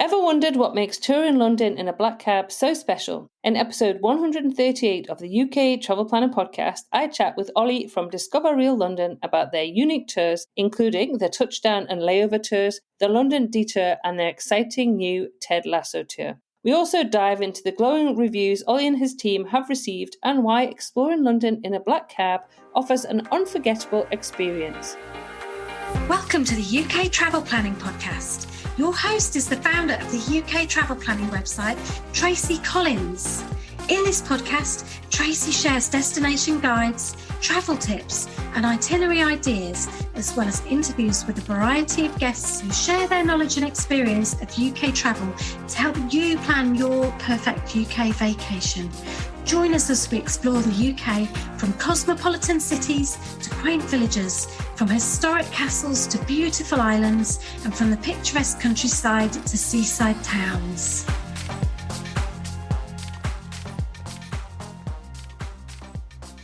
Ever wondered what makes touring London in a black cab so special? In episode 138 of the UK Travel Planner podcast, I chat with Ollie from Discover Real London about their unique tours, including the touchdown and layover tours, the London detour, and their exciting new Ted Lasso tour. We also dive into the glowing reviews Ollie and his team have received and why exploring London in a black cab offers an unforgettable experience. Welcome to the UK Travel Planning Podcast. Your host is the founder of the UK Travel Planning website, Tracy Collins. In this podcast, Tracy shares destination guides, travel tips, and itinerary ideas, as well as interviews with a variety of guests who share their knowledge and experience of UK travel to help you plan your perfect UK vacation. Join us as we explore the UK from cosmopolitan cities to quaint villages, from historic castles to beautiful islands, and from the picturesque countryside to seaside towns.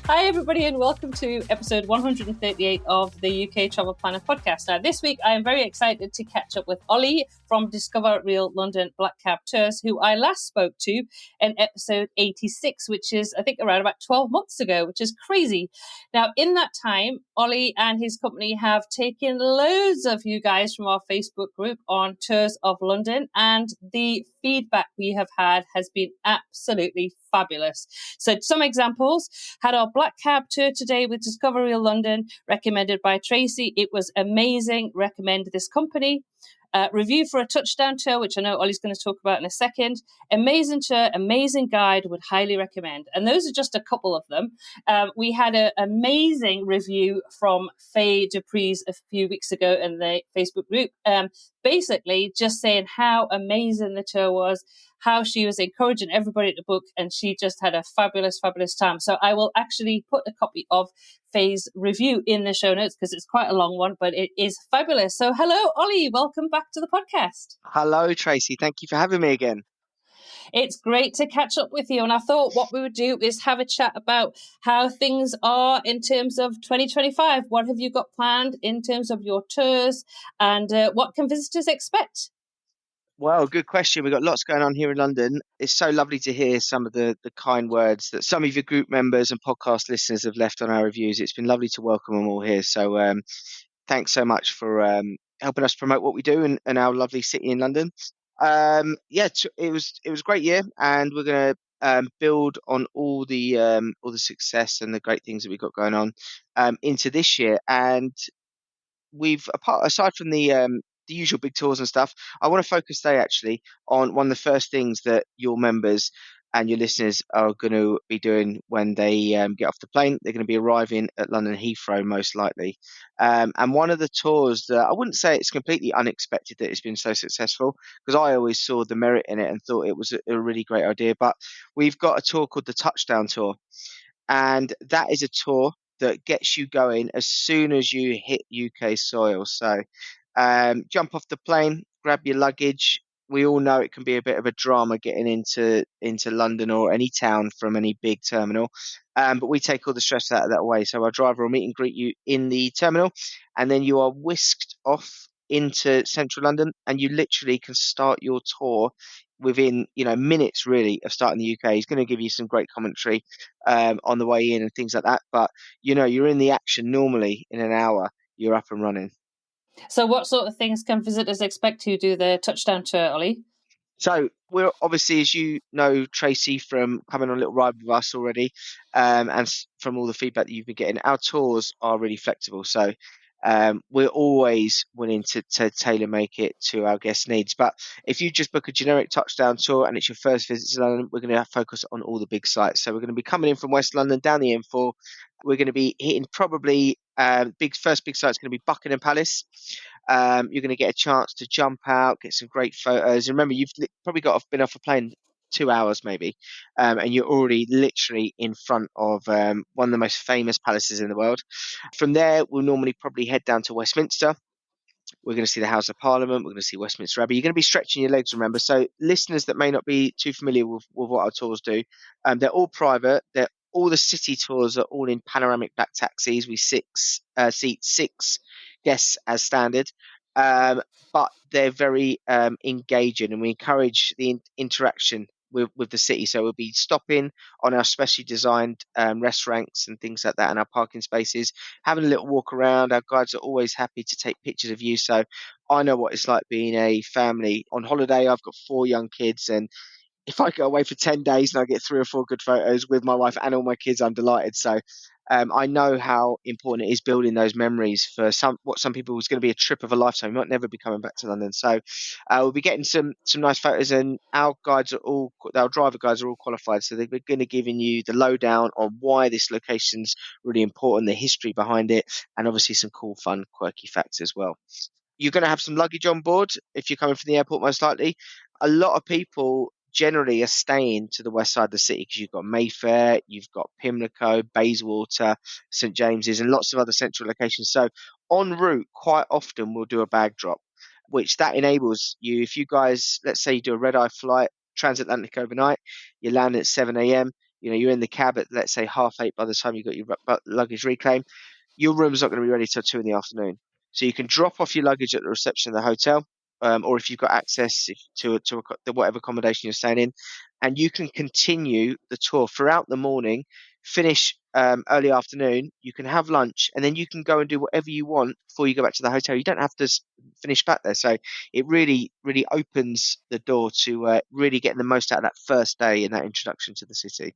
Hi everybody and welcome to episode 138 of the UK Travel Planner podcast. Now this week I am very excited to catch up with Ollie from Discover Real London Black Cab Tours, who I last spoke to in episode 86, which is I think around about 12 months ago, which is crazy. Now in that time, Ollie and his company have taken loads of you guys from our Facebook group on tours of London, and the feedback we have had has been absolutely fabulous. So some examples: had our black cab tour today with Discover Real London, recommended by Tracy. It was amazing. Recommend this company. Review for a touchdown tour, which I know Ollie's going to talk about in a second. Amazing tour, amazing guide, would highly recommend. And those are just a couple of them. We had an amazing review from Faye Dupree's a few weeks ago in the Facebook group, basically just saying how amazing the tour was, how she was encouraging everybody to book, and she just had a fabulous, fabulous time. So I will actually put a copy of Faye's review in the show notes because it's quite a long one, but it is fabulous. So hello, Ollie. Welcome back to the podcast. Hello, Tracy. Thank you for having me again. It's great to catch up with you. And I thought what we would do is have a chat about how things are in terms of 2025. What have you got planned in terms of your tours, and what can visitors expect? Well, good question. We've got lots going on here in London. It's so lovely to hear some of the kind words that some of your group members and podcast listeners have left on our reviews. It's been lovely to welcome them all here. So thanks so much for helping us promote what we do and our lovely city in London. It was a great year, and we're going to build on all the success and the great things that we've got going on into this year. And aside from the usual big tours and stuff, I want to focus today actually on one of the first things that your members and your listeners are going to be doing when they get off the plane. They're going to be arriving at London Heathrow most likely. And one of the tours that I wouldn't say it's completely unexpected that it's been so successful, because I always saw the merit in it and thought it was a really great idea. But we've got a tour called the Touchdown Tour, and that is a tour that gets you going as soon as you hit UK soil. So jump off the plane, grab your luggage. We all know it can be a bit of a drama getting into London or any town from any big terminal, but we take all the stress out of that way. So our driver will meet and greet you in the terminal, and then you are whisked off into central London, and you literally can start your tour within minutes really of starting the UK. He's going to give you some great commentary on the way in and things like that, but you're in the action normally in an hour. You're up and running. So what sort of things can visitors expect to do the touchdown tour, Ollie? So we're obviously, as you know, Tracy, from coming on a little ride with us already, and from all the feedback that you've been getting, our tours are really flexible. So we're always willing to tailor make it to our guest needs. But if you just book a generic touchdown tour and it's your first visit to London, we're going to focus on all the big sites. So we're going to be coming in from West London down the M4. We're going to be hitting probably first big site is going to be Buckingham Palace. You're going to get a chance to jump out, get some great photos. And remember, you've probably been off a plane 2 hours maybe, and you're already literally in front of one of the most famous palaces in the world. From there, we'll normally probably head down to Westminster. We're going to see the House of Parliament. We're going to see Westminster Abbey. You're going to be stretching your legs, remember. So listeners that may not be too familiar with what our tours do, they're all private. All the city tours are all in panoramic back taxis. We seat 6 guests as standard. um, but they're very engaging, and we encourage the interaction with the city. So we'll be stopping on our specially designed restaurants and things like that, and our parking spaces, having a little walk around. Our guides are always happy to take pictures of you. So I know what it's like being a family on holiday. I've got 4 young kids, and if I go away for 10 days and I get 3 or 4 good photos with my wife and all my kids, I'm delighted. So I know how important it is building those memories for what some people is going to be a trip of a lifetime. You might never be coming back to London. So we'll be getting some nice photos, and our driver guides are all qualified. So they're going to giving you the lowdown on why this location's really important, the history behind it, and obviously some cool, fun, quirky facts as well. You're going to have some luggage on board if you're coming from the airport, most likely. A lot of people generally are staying to the west side of the city because you've got Mayfair, you've got Pimlico, Bayswater, St James's, and lots of other central locations. So en route, quite often we'll do a bag drop, which that enables you, if you guys, let's say you do a red eye flight, transatlantic overnight, you land at 7 a.m., you're in the cab at, let's say, 8:30 by the time you got your luggage reclaim, your room's not going to be ready till 2 in the afternoon. So you can drop off your luggage at the reception of the hotel, or if you've got access to whatever accommodation you're staying in, and you can continue the tour throughout the morning, finish early afternoon, you can have lunch, and then you can go and do whatever you want before you go back to the hotel. You don't have to finish back there. So it really, really opens the door to really getting the most out of that first day and that introduction to the city.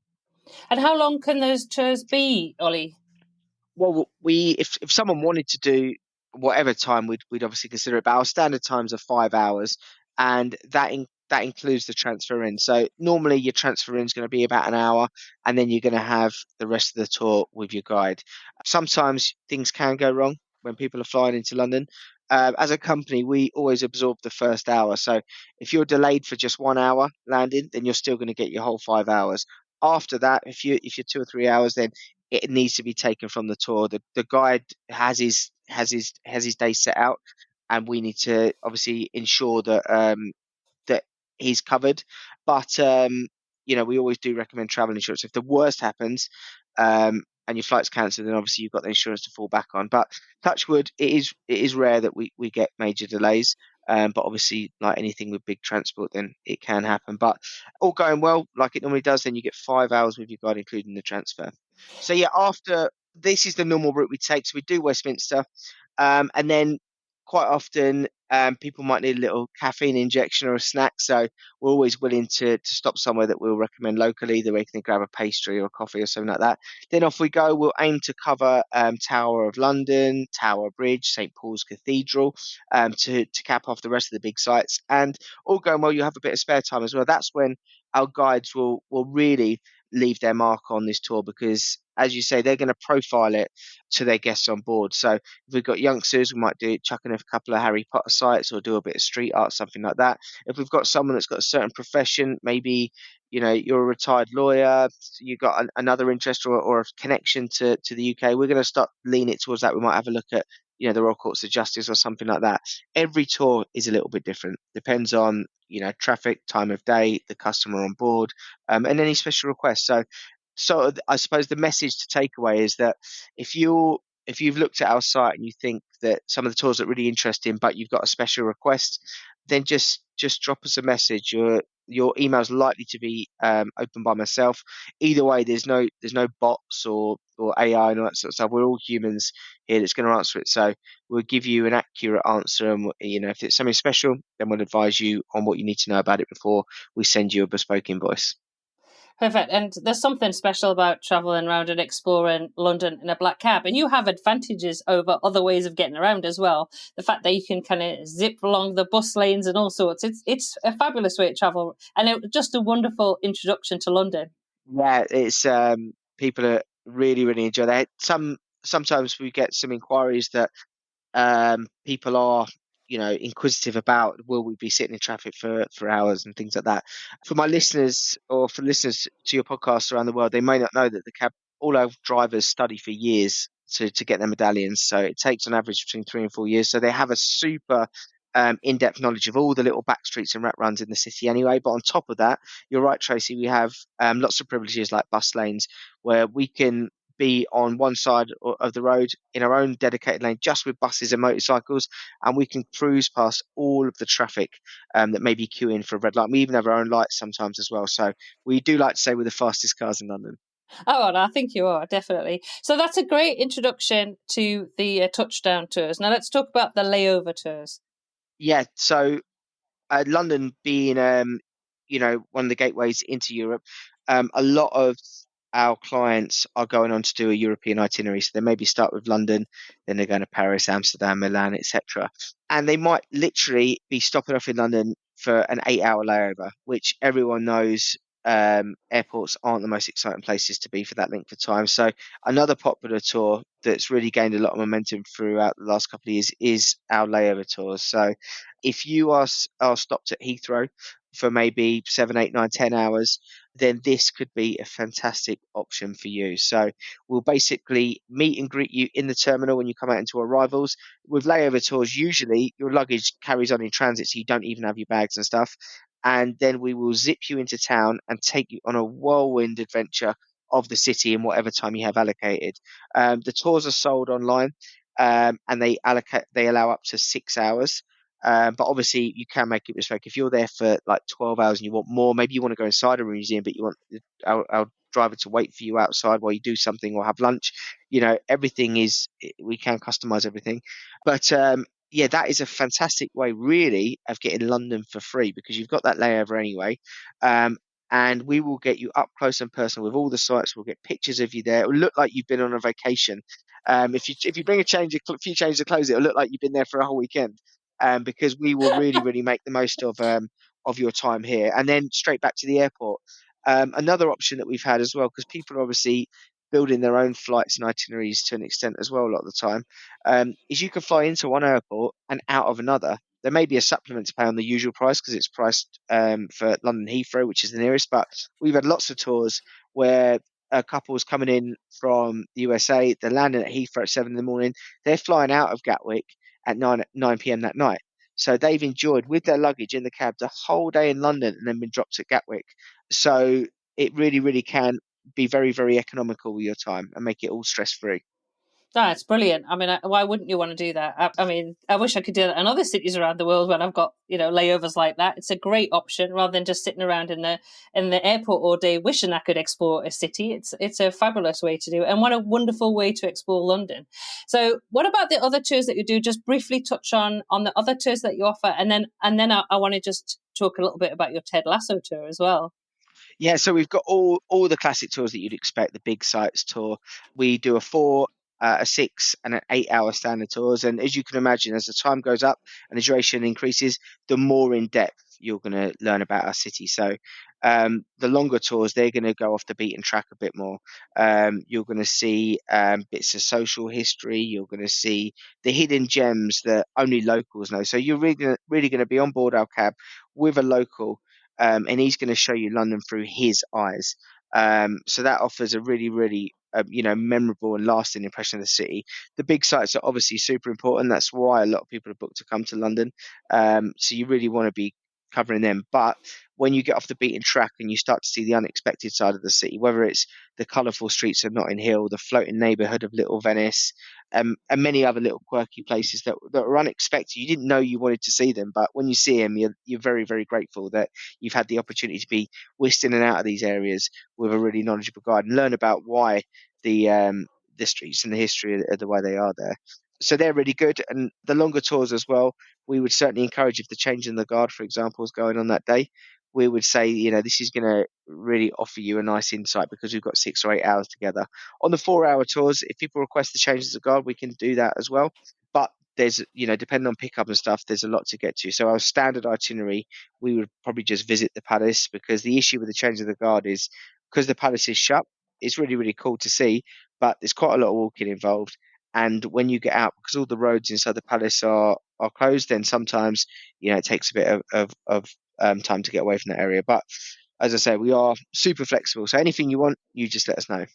And how long can those tours be, Ollie? Well, if someone wanted to do whatever time, we'd obviously consider it. But our standard times are 5 hours, and that includes the transfer in. So normally your transfer in is going to be about an hour, and then you're going to have the rest of the tour with your guide. Sometimes things can go wrong when people are flying into London. As a company, we always absorb the first hour. So if you're delayed for just 1 hour landing, then you're still going to get your whole 5 hours. After that, if you're 2 or 3 hours, then it needs to be taken from the tour. The guide has his day set out, and we need to obviously ensure that he's covered. But we always do recommend travel insurance. If the worst happens, and your flight's cancelled, then obviously you've got the insurance to fall back on. But touch wood, it is rare that we get major delays. But obviously, like anything with big transport, then it can happen. But all going well, like it normally does, then you get 5 hours with your guide, including the transfer. So yeah, after this is the normal route we take. So we do Westminster, and then quite often people might need a little caffeine injection or a snack. So we're always willing to stop somewhere that we'll recommend locally, that we can grab a pastry or a coffee or something like that. Then off we go. We'll aim to cover Tower of London, Tower Bridge, St Paul's Cathedral, to cap off the rest of the big sites. And all going well, you'll have a bit of spare time as well. That's when our guides will really leave their mark on this tour, because as you say, they're going to profile it to their guests on board. So if we've got youngsters, we might chuck in a couple of Harry Potter sites or do a bit of street art, something like that. If we've got someone that's got a certain profession, maybe you're a retired lawyer, you've got another interest or a connection to the UK, we're going to start leaning it towards that. We might have a look at the Royal Courts of Justice or something like that. Every tour is a little bit different. Depends on traffic, time of day, the customer on board, and any special requests. So I suppose the message to take away is that if you've looked at our site and you think that some of the tours are really interesting, but you've got a special request, then just drop us a message. Your email is likely to be opened by myself. Either way, there's no bots or AI and all that sort of stuff. We're all humans here that's going to answer it. So we'll give you an accurate answer, and if it's something special, then we'll advise you on what you need to know about it before we send you a bespoke invoice. Perfect. And there's something special about travelling around and exploring London in a black cab. And you have advantages over other ways of getting around as well. The fact that you can kind of zip along the bus lanes and all sorts. It's a fabulous way to travel, and just a wonderful introduction to London. Yeah, it's people are really, really enjoy that. Sometimes we get some inquiries that people are inquisitive about, will we be sitting in traffic for hours and things like that. For my listeners, or for listeners to your podcast around the world, they may not know that all our drivers study for years to get their medallions. So it takes on average between 3 and 4 years. So they have a super in-depth knowledge of all the little back streets and rat runs in the city anyway. But on top of that, you're right, Tracy, we have lots of privileges like bus lanes, where we can be on one side of the road in our own dedicated lane, just with buses and motorcycles, and we can cruise past all of the traffic that may be queuing for a red light. We even have our own lights sometimes as well. So we do like to say we're the fastest cars in London. Oh, and I think you are, definitely. So that's a great introduction to the touchdown tours. Now let's talk about the layover tours. Yeah, so London being one of the gateways into Europe, a lot of our clients are going on to do a European itinerary. So they maybe start with London, then they're going to Paris, Amsterdam, Milan, etc. And they might literally be stopping off in London for an 8-hour layover, which everyone knows airports aren't the most exciting places to be for that length of time. So another popular tour that's really gained a lot of momentum throughout the last couple of years is our layover tours. So if you are stopped at Heathrow for maybe 7, 8, 9, 10 hours, then this could be a fantastic option for you. So we'll basically meet and greet you in the terminal when you come out into arrivals. With layover tours, usually your luggage carries on in transit, so you don't even have your bags and stuff. And then we will zip you into town and take you on a whirlwind adventure of the city in whatever time you have allocated. The tours are sold online, and they allow up to 6 hours. But obviously, you can make it bespoke. If you're there for like 12 hours and you want more, maybe you want to go inside a museum, but you want our driver to wait for you outside while you do something or have lunch. Everything we can customize everything. But yeah, that is a fantastic way, really, of getting London for free because you've got that layover anyway. And we will get you up close and personal with all the sites. We'll get pictures of you there. It will look like you've been on a vacation. If you bring a few changes of clothes, it'll look like you've been there for a whole weekend. Because we will really, really make the most of your time here, and then straight back to the airport. Another option that we've had as well, because people are obviously building their own flights and itineraries to an extent as well a lot of the time, is you can fly into one airport and out of another. There may be a supplement to pay on the usual price because it's priced for London Heathrow, which is the nearest. But we've had lots of tours where a couple's coming in from the USA, they're landing at Heathrow at 7 in the morning, they're flying out of Gatwick at 9 p.m. that night. So they've enjoyed with their luggage in the cab the whole day in London and then been dropped at Gatwick. So it really, really can be very, very economical with your time and make it all stress free. That's brilliant. I mean, why wouldn't you want to do that? I mean, I wish I could do that in other cities around the world when I've got layovers like that. It's a great option rather than just sitting around in the airport all day wishing I could explore a city. It's a fabulous way to do it, and what a wonderful way to explore London. So, what about the other tours that you do? Just briefly touch on the other tours that you offer, and then I want to just talk a little bit about your Ted Lasso tour as well. Yeah, so we've got all the classic tours that you'd expect. The big sites tour. We do a 4, a 6, and an 8-hour standard tours. And as you can imagine, as the time goes up and the duration increases, the more in depth you're going to learn about our city. So the longer tours, they're going to go off the beaten track a bit more. You're going to see bits of social history. You're going to see the hidden gems that only locals know. So you're really going to be on board our cab with a local. And he's going to show you London through his eyes. So that offers a really, really, memorable and lasting impression of the city. The big sites are obviously super important. That's why a lot of people have booked to come to London. So you really want to be covering them. But when you get off the beaten track and you start to see the unexpected side of the city, whether it's the colourful streets of Notting Hill, the floating neighbourhood of Little Venice, and many other little quirky places that are unexpected. You didn't know you wanted to see them, but when you see them, you're very, very grateful that you've had the opportunity to be whisked in and out of these areas with a really knowledgeable guide and learn about why the streets and the history are the way they are there. So they're really good. And the longer tours as well, we would certainly encourage, if the change in the guard, for example, is going on that day, we would say, this is going to really offer you a nice insight because we've got 6 or 8 hours together. On the 4-hour tours, if people request the changes of guard, we can do that as well. But there's, depending on pickup and stuff, there's a lot to get to. So our standard itinerary, we would probably just visit the palace, because the issue with the change of the guard is because the palace is shut. It's really, really cool to see, but there's quite a lot of walking involved. And when you get out, because all the roads inside the palace are closed, then sometimes, it takes a bit of time to get away from that area. But as I say, we are super flexible. So anything you want, you just let us know.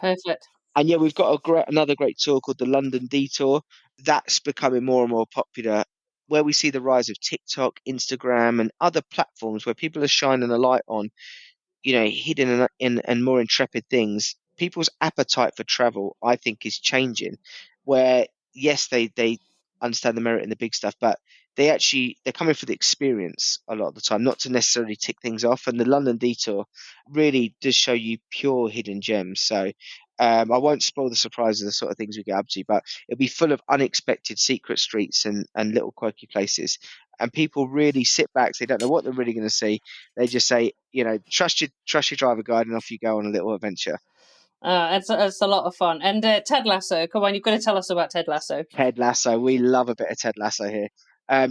Perfect. And yeah, we've got another great tour called the London Detour. That's becoming more and more popular, where we see the rise of TikTok, Instagram, and other platforms where people are shining a light on, hidden and more intrepid things. people's appetite for travel, I think, is changing. Where yes, they understand the merit in the big stuff, but they're coming for the experience a lot of the time, not to necessarily tick things off. And the London Detour really does show you pure hidden gems. So I won't spoil the surprise of the sort of things we get up to, but it'll be full of unexpected secret streets and little quirky places. And people really sit back. They don't know what they're really going to see. They just say, trust your driver guide, and off you go on a little adventure. It's a lot of fun. And Ted Lasso, come on, you've got to tell us about Ted Lasso. Ted Lasso, we love a bit of Ted Lasso here.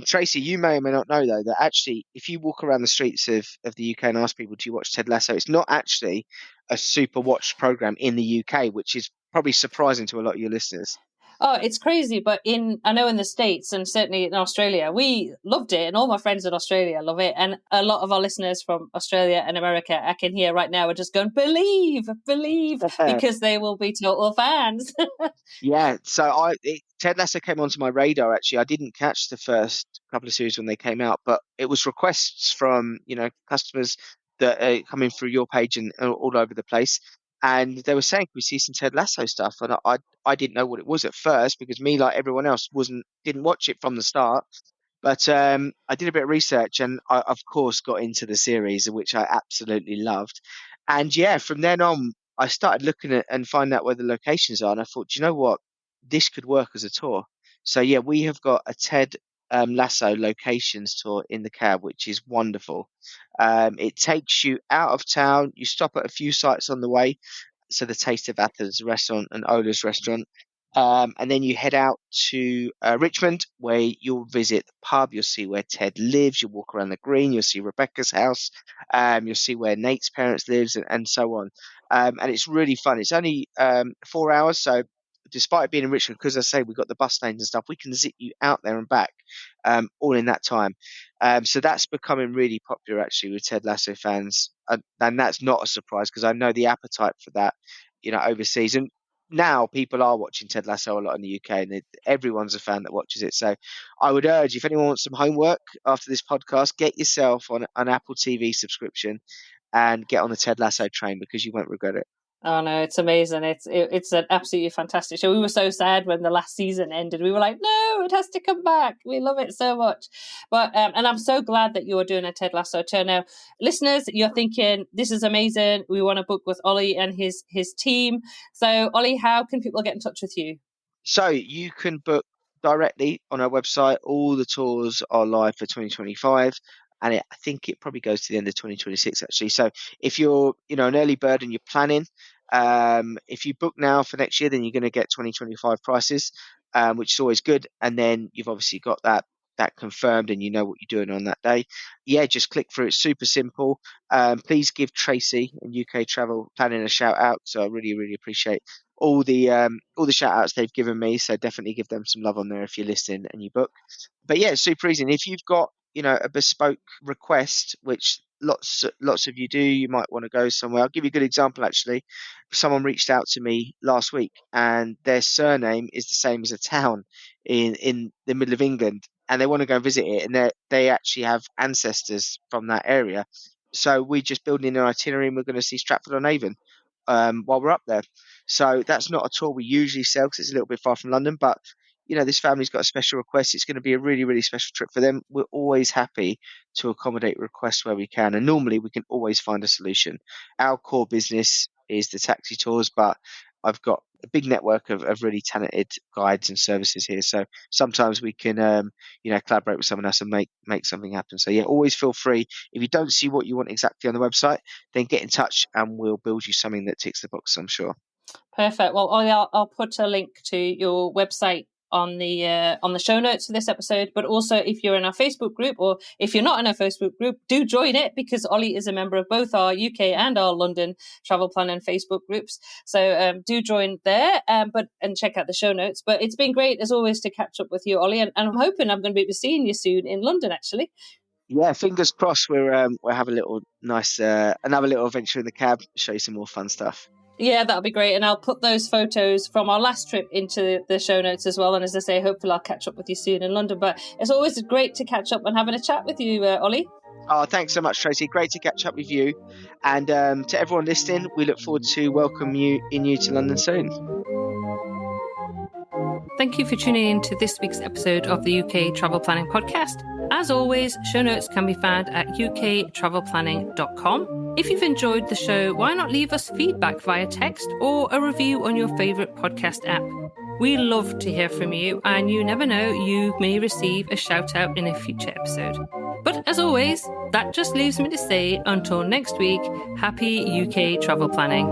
Tracy, you may or may not know though that actually, if you walk around the streets of the UK and ask people, do you watch Ted Lasso? It's not actually a super watched program in the UK, which is probably surprising to a lot of your listeners. Oh, it's crazy, but I know in the States and certainly in Australia, we loved it, and all my friends in Australia love it, and a lot of our listeners from Australia and America, I can hear right now, are just going, believe, because they will be total fans. Yeah, so Ted Lasso came onto my radar actually. I didn't catch the first couple of series when they came out, but it was requests from customers that are coming through your page and all over the place, and they were saying, "Can we see some Ted Lasso stuff?" And I didn't know what it was at first because me, like everyone else, didn't watch it from the start. But I did a bit of research and I, of course, got into the series, which I absolutely loved. And yeah, from then on, I started looking at and finding out where the locations are. And I thought, do you know what? This could work as a tour. So yeah, we have got a Ted Lasso locations tour in the cab, which is wonderful. It takes you out of town. You stop at a few sites on the way. So the Taste of Athens restaurant and Ola's restaurant. And then you head out to Richmond, where you'll visit the pub. You'll see where Ted lives. You'll walk around the green. You'll see Rebecca's house. You'll see where Nate's parents lives, and so on. And it's really fun. It's only 4 hours, so despite it being in Richmond, because I say we've got the bus lanes and stuff, we can zip you out there and back all in that time. So that's becoming really popular actually with Ted Lasso fans, and that's not a surprise because I know the appetite for that, overseas. And now people are watching Ted Lasso a lot in the UK, and everyone's a fan that watches it. So I would urge, if anyone wants some homework after this podcast, get yourself on an Apple TV subscription and get on the Ted Lasso train because you won't regret it. Oh no, it's amazing. It's an absolutely fantastic show. We were so sad when the last season ended. We were like, no, it has to come back. We love it so much. But and I'm so glad that you're doing a Ted Lasso tour now. Listeners, you're thinking, this is amazing. We want to book with Ollie and his team. So Ollie, how can people get in touch with you? So you can book directly on our website. All the tours are live for 2025. And I think it probably goes to the end of 2026, actually. So if you're, an early bird and you're planning, if you book now for next year, then you're going to get 2025 prices, which is always good. And then you've obviously got that confirmed and you know what you're doing on that day. Yeah, just click through. It's super simple. Please give Tracy and UK Travel Planning a shout out. So I really, really appreciate all the shout outs they've given me. So definitely give them some love on there if you're listening and you book. But yeah, it's super easy. And if you've got a bespoke request, which lots of you do, you might want to go somewhere. I'll give you a good example actually. Someone reached out to me last week and their surname is the same as a town in the middle of England, and they want to go and visit it, and they actually have ancestors from that area. So we're just building an itinerary and we're going to see Stratford-upon-Avon while we're up there. So that's not a tour we usually sell because it's a little bit far from London, but this family's got a special request. It's going to be a really, really special trip for them. We're always happy to accommodate requests where we can. And normally we can always find a solution. Our core business is the taxi tours, but I've got a big network of really talented guides and services here. So sometimes we can, collaborate with someone else and make something happen. So yeah, always feel free. If you don't see what you want exactly on the website, then get in touch and we'll build you something that ticks the box, I'm sure. Perfect. Well, Ollie, I'll put a link to your website on the show notes for this episode, but also if you're in our Facebook group, or if you're not in our Facebook group, do join it because Ollie is a member of both our UK and our London travel planning Facebook groups. So do join there, and check out the show notes. But it's been great as always to catch up with you, Ollie, and I'm hoping I'm going to be seeing you soon in London actually. Yeah, fingers crossed. We'll have a little nice another little adventure in the cab, show you some more fun stuff. Yeah, that'll be great. And I'll put those photos from our last trip into the show notes as well. And as I say, hopefully I'll catch up with you soon in London. But it's always great to catch up and having a chat with you, Ollie. Oh, thanks so much, Tracy. Great to catch up with you. And to everyone listening, we look forward to welcoming you to London soon. Thank you for tuning in to this week's episode of the UK Travel Planning Podcast. As always, show notes can be found at uktravelplanning.com. If you've enjoyed the show, why not leave us feedback via text or a review on your favourite podcast app? We love to hear from you, and you never know, you may receive a shout out in a future episode. But as always, that just leaves me to say, until next week, happy UK travel planning.